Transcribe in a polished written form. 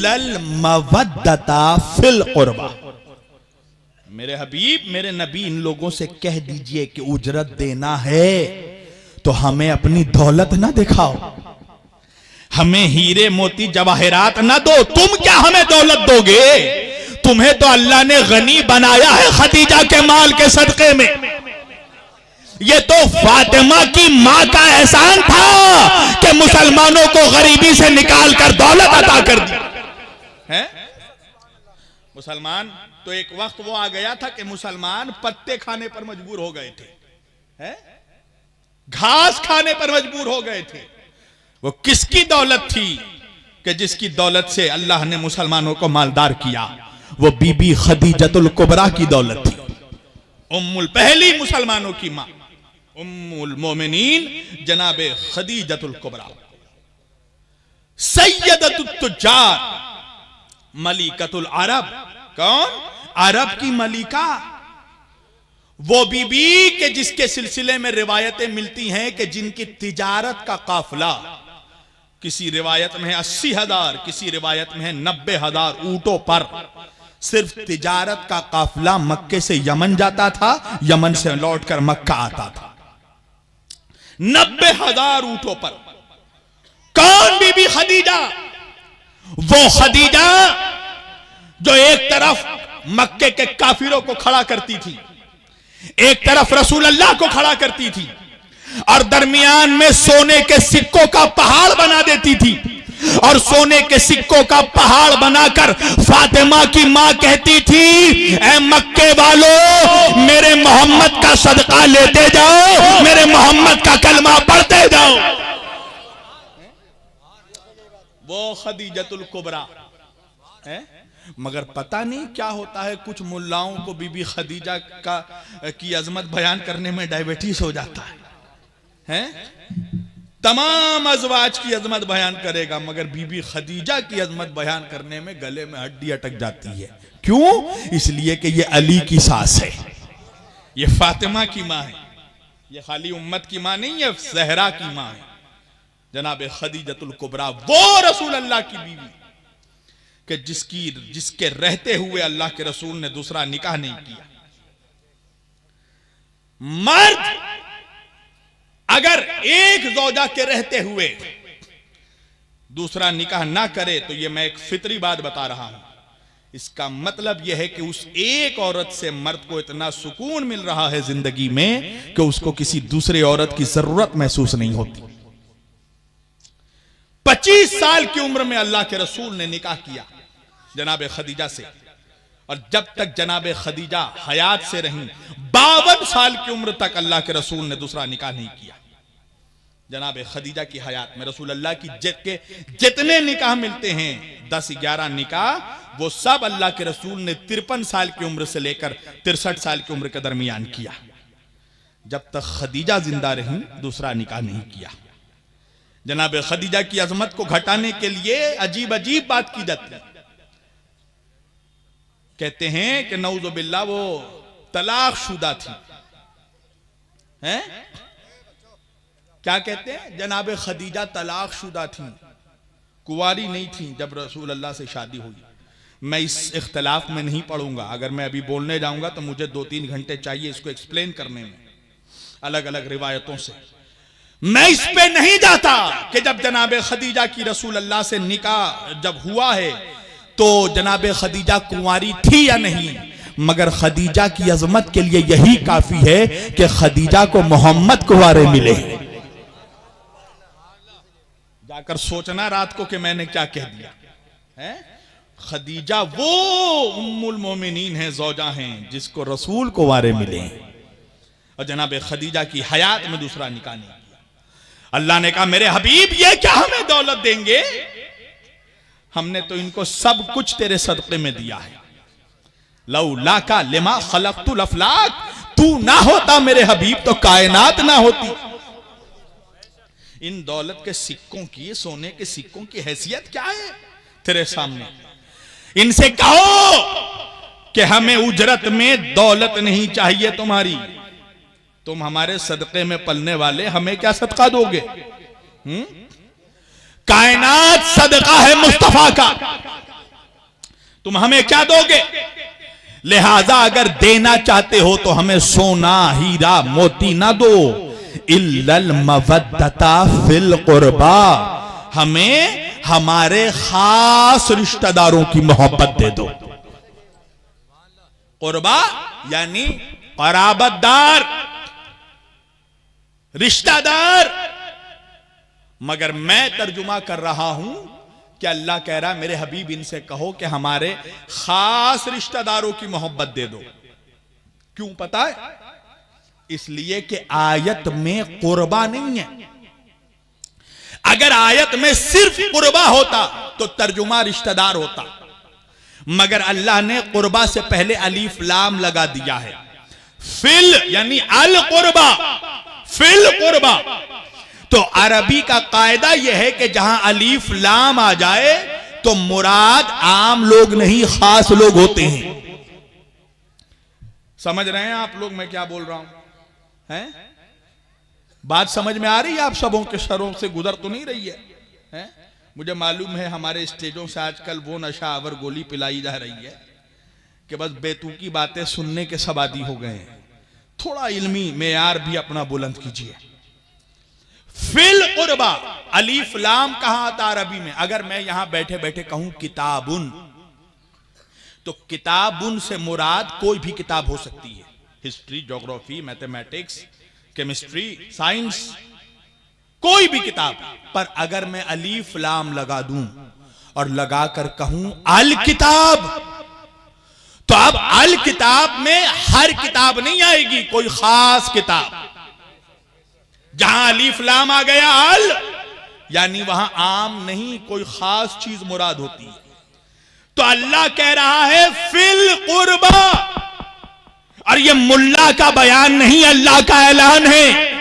इल्लल मवद्दता fill कुर्बा। मेरे हबीब, मेरे नबी, इन लोगों से कह दीजिए कि उजरत देना है तो हमें अपनी दौलत ना दिखाओ, हमें हीरे मोती जवाहरात ना दो। तुम क्या हमें दौलत दोगे? तुम्हें तो अल्लाह ने गनी बनाया है खदीजा के माल के सदके में। ये तो फातिमा की मां का एहसान था कि मुसलमानों को गरीबी से निकाल कर दौलत अता कर दी है। मुसलमान तो एक वक्त वो आ गया था कि मुसलमान पत्ते खाने पर मजबूर हो गए थे, है? घास खाने पर मजबूर हो गए थे। वो किसकी दौलत थी कि जिसकी दौलत से अल्लाह ने मुसलमानों को मालदार किया? वो बीबी खदीजतुल कुबरा की दौलत थी, उम्मुल, पहली मुसलमानों की मां, उम्मुल मोमिनीन जनाबे खदीजतुल कुबरा, सैयदतुत तुज्जार, मलिकतुल अरब। कौन? अरब की मलिका। वो बीबी के जिसके सिलसिले में रिवायतें मिलती हैं कि जिनकी तिजारत का काफिला, किसी रिवायत में है 80,000, किसी रिवायत में है 90,000 ऊंटों पर सिर्फ तिजारत का काफिला मक्के से यमन जाता था, यमन से लौटकर मक्का आता था। 90,000 ऊंटों पर। कौन? बीबी खदीजा। वो खदीजा जो एक तरफ मक्के के काफिरों को खड़ा करती थी, एक तरफ रसूल अल्लाह को खड़ा करती थी, और दरमियान में सोने के सिक्कों का पहाड़ बना देती थी। और सोने के सिक्कों का पहाड़ बनाकर फातिमा की मां कहती थी, ऐ मक्के वालों, मेरे मोहम्मद का सदका लेते जाओ, मेरे मोहम्मद का कलमा पढ़ते जाओ। वो खदीजतुल कुबरा है। मगर पता नहीं क्या होता है, कुछ मुल्लाओं को बीबी खदीजा की अजमत बयान करने में डायबिटीज हो जाता है? तमाम अजवाज की अजमत बयान करेगा, मगर बीबी खदीजा की अजमत बयान करने में गले में हड्डी अटक जाती है। क्यों? इसलिए कि ये अली की सास है, ये फातिमा की मां है, ये खाली उम्मत की मां नहीं है, ज़हरा की मां है, जनाब खदीजतुल कुबरा। वो रसूल अल्लाह की बीवी कि जिसके रहते हुए अल्लाह के रसूल ने दूसरा निकाह नहीं किया। मर्द अगर एक ज़ौजा के रहते हुए दूसरा निकाह ना करे तो ये मैं एक फितरी बात बता रहा हूं, इसका मतलब यह है कि उस एक औरत से मर्द को इतना सुकून मिल रहा है जिंदगी में कि उसको किसी दूसरे औरत की जरूरत महसूस नहीं होती। 25 साल की उम्र में अल्लाह के रसूल ने निकाह किया जनाब खदीजा से, और जब तक जनाब खदीजा हयात से रहीं 52 साल की उम्र तक अल्लाह के रसूल ने दूसरा निकाह नहीं किया। जनाब खदीजा की हयात में रसूल अल्लाह की जितने निकाह मिलते हैं 10-11 निकाह, वो सब अल्लाह के रसूल ने 53 साल की उम्र से लेकर 63 साल की उम्र के दरमियान किया। जब तक खदीजा जिंदा रहीं दूसरा निकाह नहीं किया। जनाब खदीजा की अजमत को घटाने के लिए अजीब अजीब बात की जाती है। कहते हैं कि नऊज़ बिल्लाह वो तलाक शुदा थी, हैं? क्या कहते हैं? जनाब खदीजा तलाक शुदा थी, कुंवारी नहीं थी जब रसूल अल्लाह से शादी हुई। मैं इस इख्तलाफ में नहीं पढ़ूंगा, अगर मैं अभी बोलने जाऊंगा तो मुझे 2-3 घंटे चाहिए इसको एक्सप्लेन करने में अलग अलग रिवायतों से। मैं इस पे नहीं जाता कि जब जनाब खदीजा की रसूल अल्लाह से निकाह जब हुआ है तो जनाब खदीजा कुंवारी थी या नहीं, मगर खदीजा की अजमत के लिए यही काफी है कि खदीजा को मोहम्मद कुंवारे मिले। जाकर सोचना रात को कि मैंने क्या कह दिया है। खदीजा वो उम्मुल मोमिनीन है, ज़ौजा हैं जिसको रसूल कुंवारे मिले, और जनाब खदीजा की हयात में दूसरा निकाह नहीं किया। अल्लाह ने कहा मेरे हबीब ये क्या हमें दौलत देंगे, हमने तो इनको सब कुछ तेरे सदक़े में दिया है। लौला का लिमा खलक़तुल अफ़लाक, तू ना होता मेरे हबीब तो कायनात ना होती। इन दौलत के सिक्कों की, सोने के सिक्कों की हैसियत क्या है तेरे सामने? इनसे कहो कि हमें उजरत में दौलत नहीं चाहिए तुम्हारी, तुम हमारे सदक़े में पलने वाले, हमें क्या सदका दोगे? कायनात सदका है मुस्तफा का, तुम हमें क्या दोगे? लिहाजा अगर देना चाहते हो तो हमें सोना हीरा मोती ना दो, इल्लल मवद्दता फिल कुर्बा, हमें हमारे खास रिश्तेदारों की मोहब्बत दे दो। कुर्बा यानी कराबतदार, रिश्तेदार। मगर मैं तर्जुमा कर रहा हूं कि अल्लाह कह रहा है मेरे हबीब इनसे कहो कि हमारे खास रिश्तेदारों की मोहब्बत दे दो। क्यों पता है? इसलिए कि आयत में कुर्बा नहीं है। अगर आयत में सिर्फ कुर्बा होता तो तर्जुमा रिश्तेदार होता, मगर अल्लाह ने कुर्बा से पहले अलीफ लाम लगा दिया है। फिल यानी अल कुर्बा, फिल कुर्बा। तो अरबी का कायदा यह है कि जहां अलीफ लाम आ जाए तो मुराद आम लोग नहीं खास लोग होते हैं। समझ रहे हैं आप लोग मैं क्या बोल रहा हूं? हैं? बात समझ में आ रही है? आप सबों के सरों से गुजर तो नहीं रही है? हैं? मुझे मालूम है हमारे स्टेजों से आजकल वो नशा आवर गोली पिलाई जा रही है कि बस बेतुकी बातें सुनने के सब आदी हो गए हैं। थोड़ा इल्मी मेयार भी अपना बुलंद कीजिए। फिल कुर्बा, अलीफ लाम कहां आता अरबी में? अगर मैं यहां बैठे बैठे कहूं किताबुन, तो किताबुन से मुराद कोई भी किताब हो सकती है। History, geography, mathematics, chemistry, science, कोई भी किताब। पर अगर मैं अलीफ लाम लगा दूं और लगाकर कहूं अल किताब, तो अब अल किताब में हर किताब नहीं आएगी, कोई खास किताब। जहां अलीफ लाम आ गया अल, यानी वहां आम नहीं कोई खास चीज मुराद होती है। तो अल्लाह कह रहा है फिल कुर्बा, और ये मुल्ला का बयान नहीं, अल्लाह का ऐलान है।